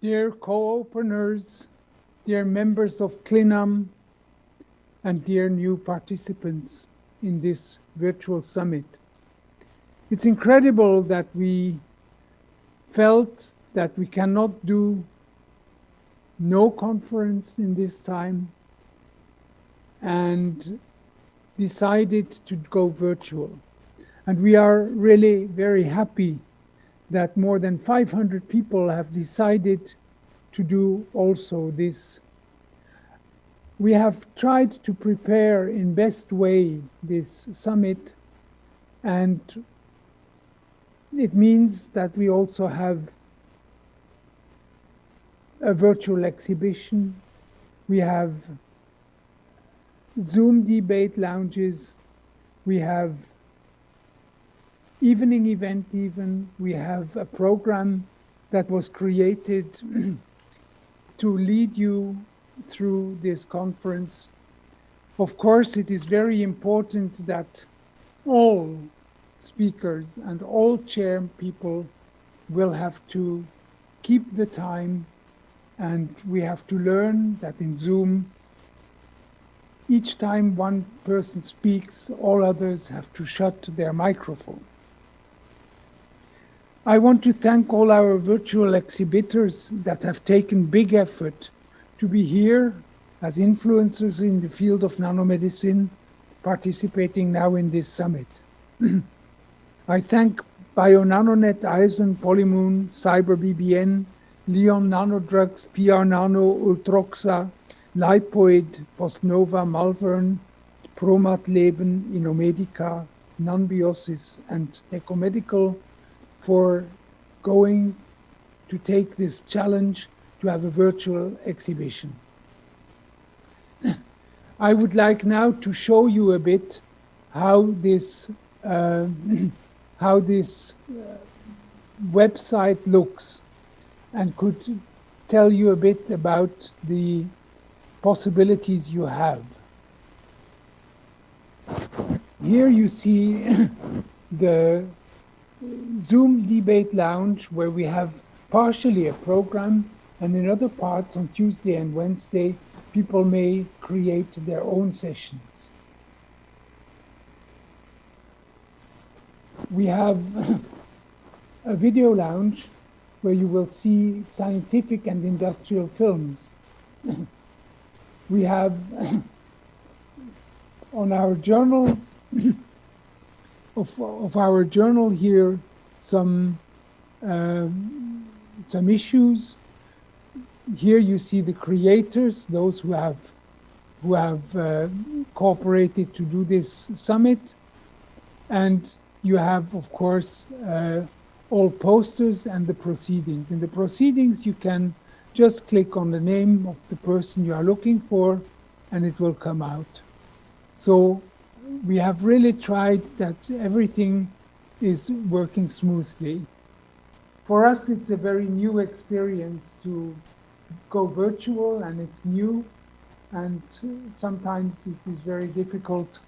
Dear co-openers, dear members of CLINAM, and dear new participants in this virtual summit. It's incredible that we felt that we cannot do no conference in this time and decided to go virtual. And we are really very happy that more than 500 people have decided to do also this. We have tried to prepare in best way this summit, and it means that we also have a virtual exhibition. We have Zoom debate lounges. We have evening event even. We have a program that was created to lead you through this conference. Of course, it is very important that all speakers and all chair people will have to keep the time, and we have to learn that in Zoom, each time one person speaks, all others have to shut their microphone. I want to thank all our virtual exhibitors that have taken big effort to be here as influencers in the field of nanomedicine, participating now in this summit. I thank BioNanoNet, Eisen, Polymoon, CyberBBN, Leon Nanodrugs, PR Nano, Ultroxa, Lipoid, Postnova, Malvern, Promatleben, Inomedica, Nanbiosis, and Tecomedical for going to take this challenge to have a virtual exhibition. I would like now to show you a bit how this website looks, and could tell you a bit about the possibilities you have. Here you see the Zoom debate lounge, where we have partially a program, and in other parts on Tuesday and Wednesday, people may create their own sessions. We have a video lounge where you will see scientific and industrial films. We have on our journal, of our journal here, some issues. Here you see the creators, those who have cooperated to do this summit, and you have, of course, all posters and the proceedings. In the proceedings, you can just click on the name of the person you are looking for, and it will come out. So we have really tried that everything is working smoothly. For us, it's a very new experience to go virtual, and it's new, and sometimes it is very difficult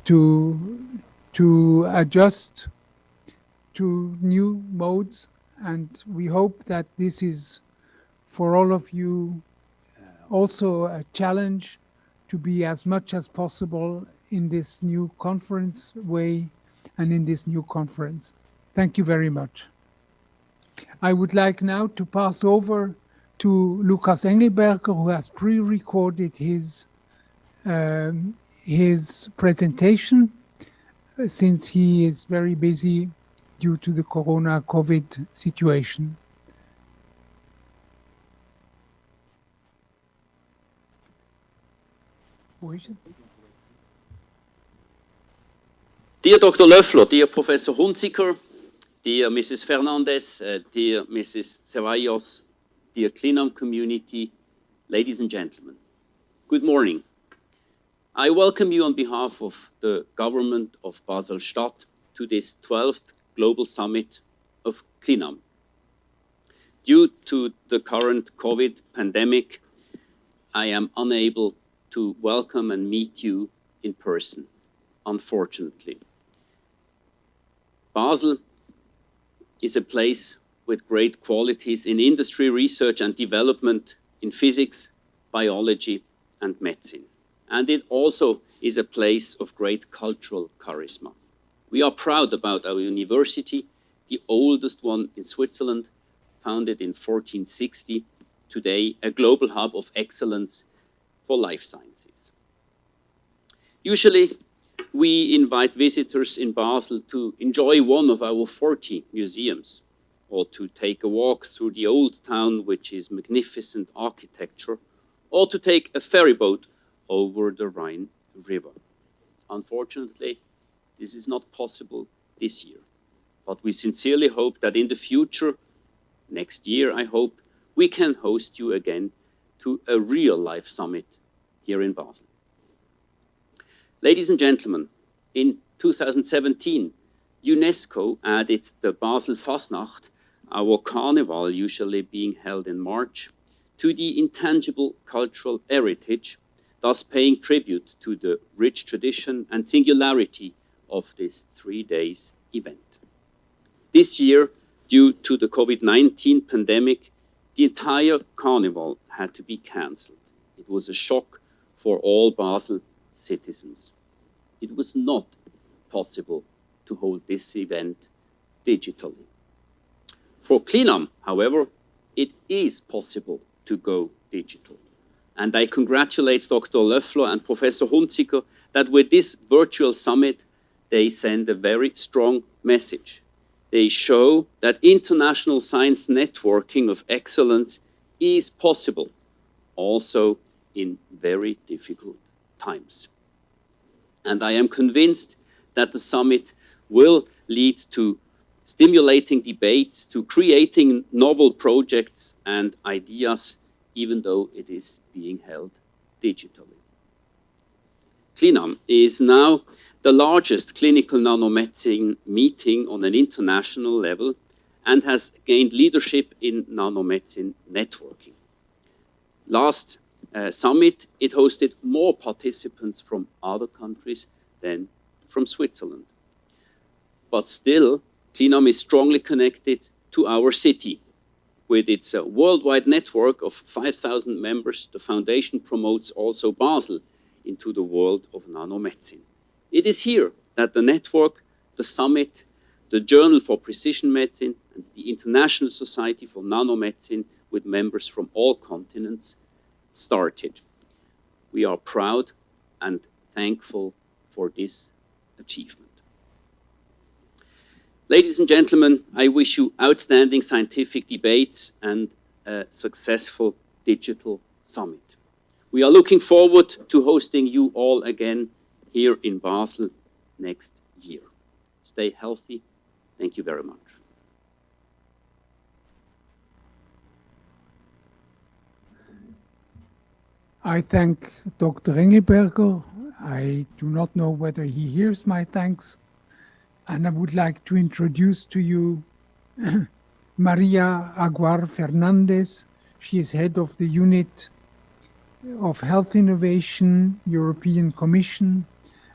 to adjust to new modes, and we hope that this is for all of you also a challenge to be as much as possible in this new conference way and in this new conference. Thank you very much. I would like now to pass over to Lukas Engelberger, who has pre-recorded his presentation, since he is very busy due to the COVID situation. Wo ist es? Dear Dr. Löffler, dear Professor Hunziker, dear Mrs. Fernandez, dear Mrs. Ceballos, dear CLINAM community, ladies and gentlemen, good morning. I welcome you on behalf of the government of Basel-Stadt to this 12th Global Summit of CLINAM. Due to the current COVID pandemic, I am unable to welcome and meet you in person, unfortunately. Basel is a place with great qualities in industry, research and development in physics, biology and medicine. And it also is a place of great cultural charisma. We are proud about our university, the oldest one in Switzerland, founded in 1460, today a global hub of excellence for life sciences. Usually, we invite visitors in Basel to enjoy one of our 40 museums, or to take a walk through the old town, which is magnificent architecture, or to take a ferry boat over the Rhine River. Unfortunately, this is not possible this year, but we sincerely hope that in the future, next year, I hope, we can host you again to a real-life summit here in Basel. Ladies and gentlemen, in 2017, UNESCO added the Basel Fasnacht, our carnival usually being held in March, to the intangible cultural heritage, thus paying tribute to the rich tradition and singularity of this 3 days event. This year, due to the COVID-19 pandemic, the entire carnival had to be cancelled. It was a shock for all Basel citizens. It was not possible to hold this event digitally. For CLINAM, however, it is possible to go digital. And I congratulate Dr. Löffler and Professor Hunziker that with this virtual summit, they send a very strong message. They show that international science networking of excellence is possible, also in very difficult times. And I am convinced that the summit will lead to stimulating debates, to creating novel projects and ideas, even though it is being held digitally. CLINAM is now the largest clinical nanomedicine meeting on an international level and has gained leadership in nanomedicine networking. Last summit, it hosted more participants from other countries than from Switzerland. But still, CLINAM is strongly connected to our city. With its worldwide network of 5,000 members, the foundation promotes also Basel into the world of nanomedicine. It is here that the network, the summit, the Journal for Precision Medicine, and the International Society for Nanomedicine, with members from all continents, started. We are proud and thankful for this achievement. Ladies and gentlemen, I wish you outstanding scientific debates and a successful digital summit. We are looking forward to hosting you all again here in Basel next year. Stay healthy. Thank you very much. I thank Dr. Engelberger. I do not know whether he hears my thanks. And I would like to introduce to you Maria Aguar Fernandez. She is head of the Unit of Health Innovation, European Commission.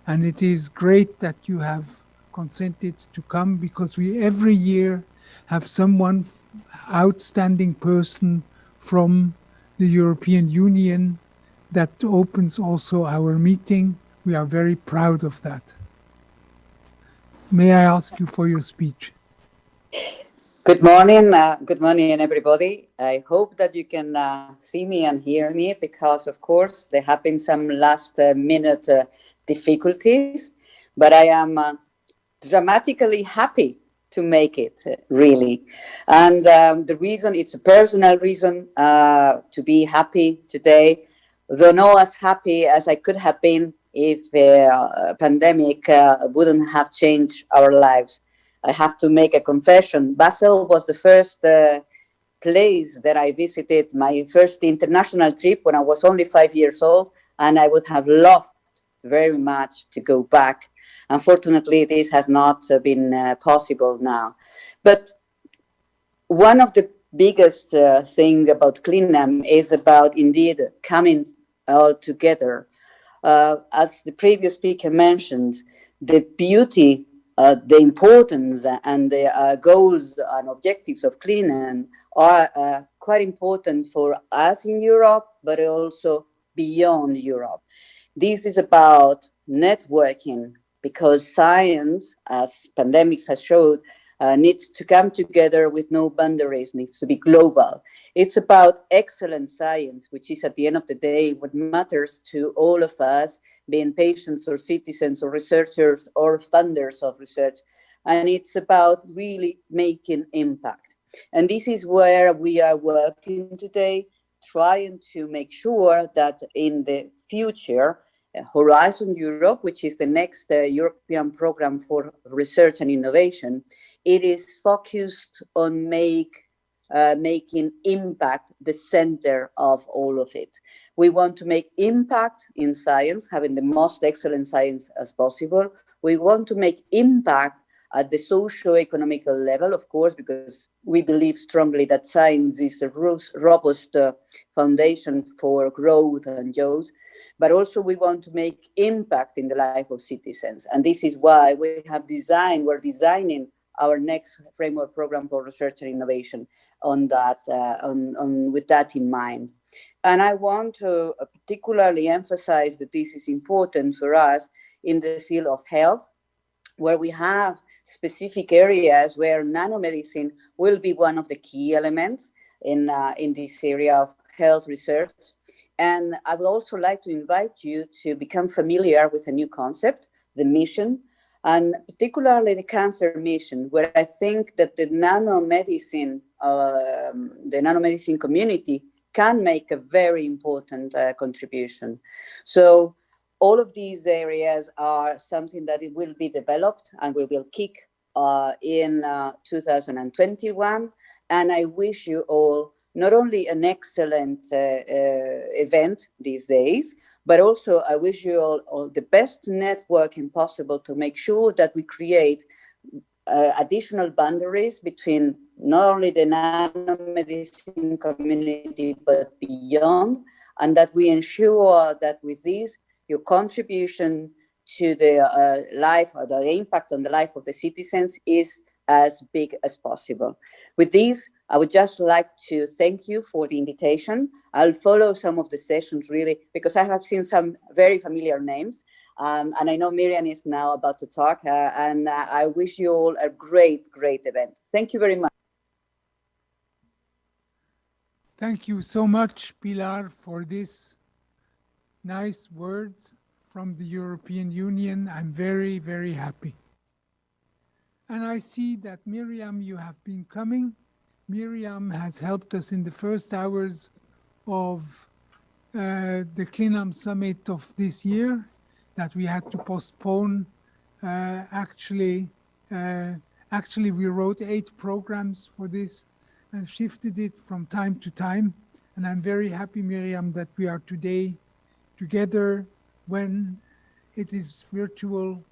And it is great that you have consented to come, because we every year have someone, outstanding person from the European Union that opens also our meeting. We are very proud of that. May I ask you for your speech? Good morning, everybody. I hope that you can see me and hear me, because, of course, there have been some last-minute difficulties, but I am dramatically happy to make it, really. And the reason, it's a personal reason to be happy today, though not as happy as I could have been if the pandemic wouldn't have changed our lives. I have to make a confession. Basel was the first place that I visited, my first international trip when I was only 5 years old, and I would have loved very much to go back. Unfortunately, this has not been possible now. But one of the biggest thing about CLINAM is about indeed coming all together. As the previous speaker mentioned, the beauty the importance and the goals and objectives of CLINAM are quite important for us in Europe, but also beyond Europe. This is about networking, because science, as pandemics have showed, needs to come together with no boundaries, needs to be global. It's about excellent science, which is at the end of the day what matters to all of us, being patients or citizens or researchers or funders of research. And it's about really making impact. And this is where we are working today, trying to make sure that in the future, Horizon Europe, which is the next European program for research and innovation, it is focused on making impact the center of all of it. We want to make impact in science, having the most excellent science as possible. We want to make impact at the socio-economical level, of course, because we believe strongly that science is a robust foundation for growth and jobs, but also we want to make impact in the life of citizens. And this is why we're designing our next framework program for research and innovation on that, with that in mind. And I want to particularly emphasize that this is important for us in the field of health, where we have specific areas where nanomedicine will be one of the key elements in this area of health research. And I would also like to invite you to become familiar with a new concept, the mission, and particularly the cancer mission, where I think that the nanomedicine community can make a very important contribution. So all of these areas are something that it will be developed and we will kick in 2021. And I wish you all not only an excellent event these days, but also I wish you all the best networking possible to make sure that we create additional boundaries between not only the nanomedicine community, but beyond, and that we ensure that with this, your contribution to the life or the impact on the life of the citizens is as big as possible. With this, I would just like to thank you for the invitation. I'll follow some of the sessions really, because I have seen some very familiar names. And I know Miriam is now about to talk, and I wish you all a great, great event. Thank you very much. Thank you so much, Pilar, for this nice words from the European Union. I'm very, very happy. And I see that Miriam, you have been coming. Miriam has helped us in the first hours of the CLINAM summit of this year that we had to postpone. Actually, we wrote 8 programs for this and shifted it from time to time. And I'm very happy, Miriam, that we are today together when it is virtual.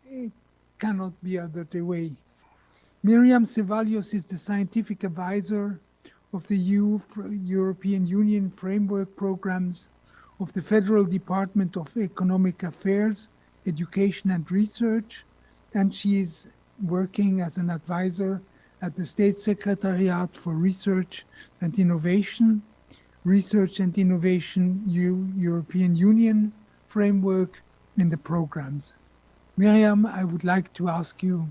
It cannot be other way. Miriam Ceballos is the scientific advisor of the European Union framework programs of the Federal Department of Economic Affairs, Education and Research, and she is working as an advisor at the State Secretariat for Research and Innovation, European Union framework in the programs. Miriam, I would like to ask you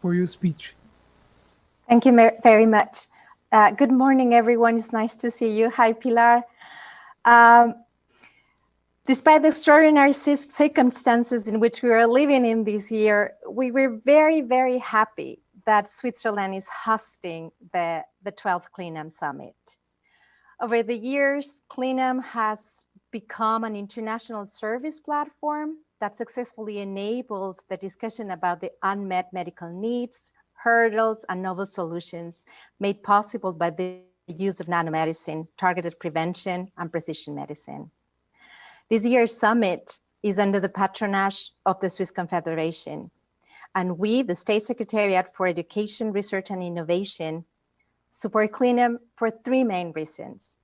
for your speech. Thank you very much. Good morning, everyone. It's nice to see you. Hi, Pilar. Despite the extraordinary circumstances in which we are living in this year, we were very, very happy that Switzerland is hosting the 12th CLINAM Summit. Over the years, CLINAM has become an international service platform that successfully enables the discussion about the unmet medical needs, hurdles, and novel solutions made possible by the use of nanomedicine, targeted prevention, and precision medicine. This year's summit is under the patronage of the Swiss Confederation, and we, the State Secretariat for Education, Research, and Innovation, support CLINAM for 3 main reasons.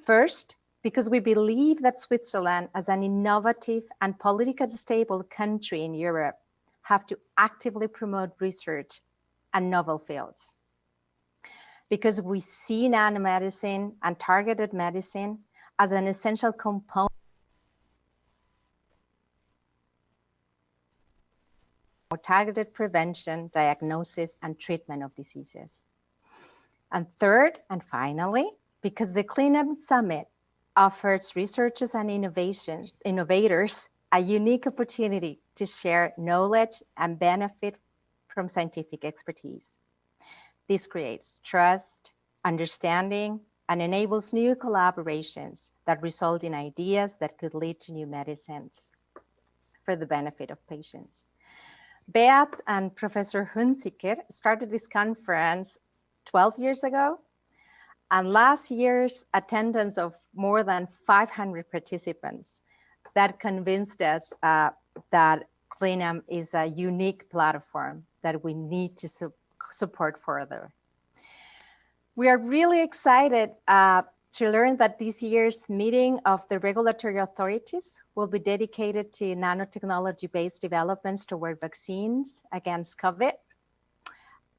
First, because we believe that Switzerland, as an innovative and politically stable country in Europe, have to actively promote research and novel fields. Because we see nanomedicine and targeted medicine as an essential component of targeted prevention, diagnosis, and treatment of diseases. And third, and finally, because the CLINAM Summit offers researchers and innovators a unique opportunity to share knowledge and benefit from scientific expertise. This creates trust, understanding, and enables new collaborations that result in ideas that could lead to new medicines for the benefit of patients. Beat and Professor Hunziker started this conference 12 years ago, and last year's attendance of more than 500 participants that convinced us that CLINAM is a unique platform that we need to support further. We are really excited to learn that this year's meeting of the regulatory authorities will be dedicated to nanotechnology-based developments toward vaccines against COVID.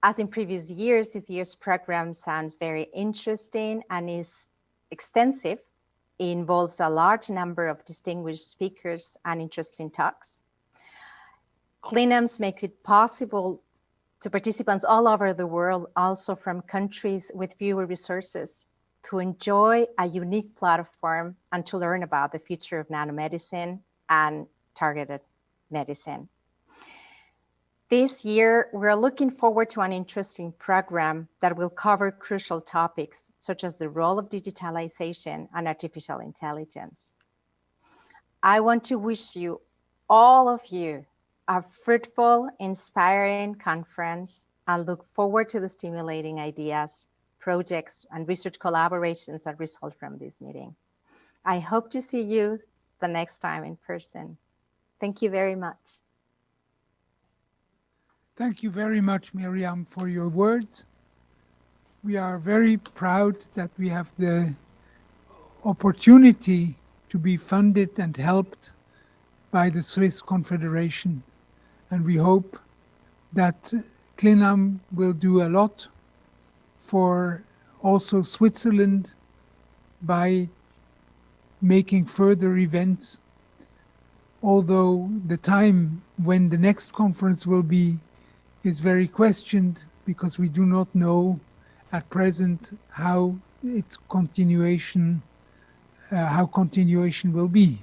As in previous years, this year's program sounds very interesting and is extensive. It involves a large number of distinguished speakers and interesting talks. CLINAMS makes it possible to participants all over the world, also from countries with fewer resources, to enjoy a unique platform and to learn about the future of nanomedicine and targeted medicine. This year, we're looking forward to an interesting program that will cover crucial topics, such as the role of digitalization and artificial intelligence. I want to wish you, all of you, a fruitful, inspiring conference and look forward to the stimulating ideas, projects, and research collaborations that result from this meeting. I hope to see you the next time in person. Thank you very much. Thank you very much, Miriam, for your words. We are very proud that we have the opportunity to be funded and helped by the Swiss Confederation. And we hope that CLINAM will do a lot for also Switzerland by making further events. Although the time when the next conference will be is very questioned because we do not know at present how its continuation will be.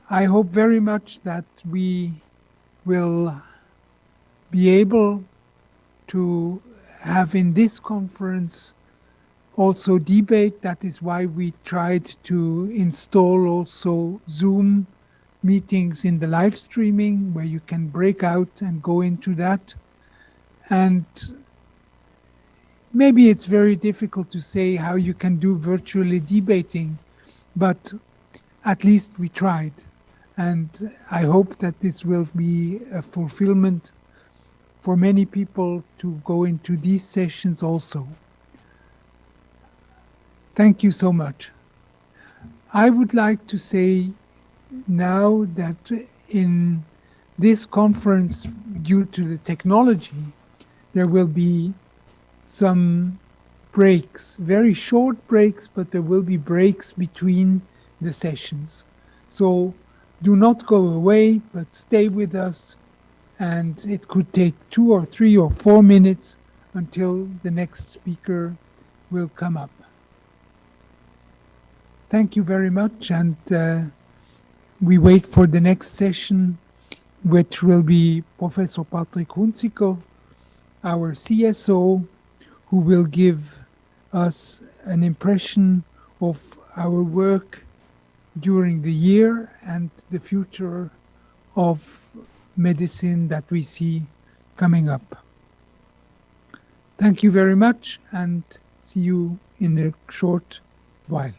I hope very much that we will be able to have in this conference also debate. That is why we tried to install also Zoom meetings in the live streaming, where you can break out and go into that. And maybe it's very difficult to say how you can do virtually debating, but at least we tried. And I hope that this will be a fulfillment for many people to go into these sessions also. Thank you so much. I would like to say now that in this conference, due to the technology, there will be some breaks, very short breaks, but there will be breaks between the sessions. So do not go away, but stay with us. And it could take 2 or 3 or 4 minutes until the next speaker will come up. Thank you very much. And we wait for the next session, which will be Professor Patrick Hunziker, our CSO, who will give us an impression of our work during the year and the future of medicine that we see coming up. Thank you very much and see you in a short while.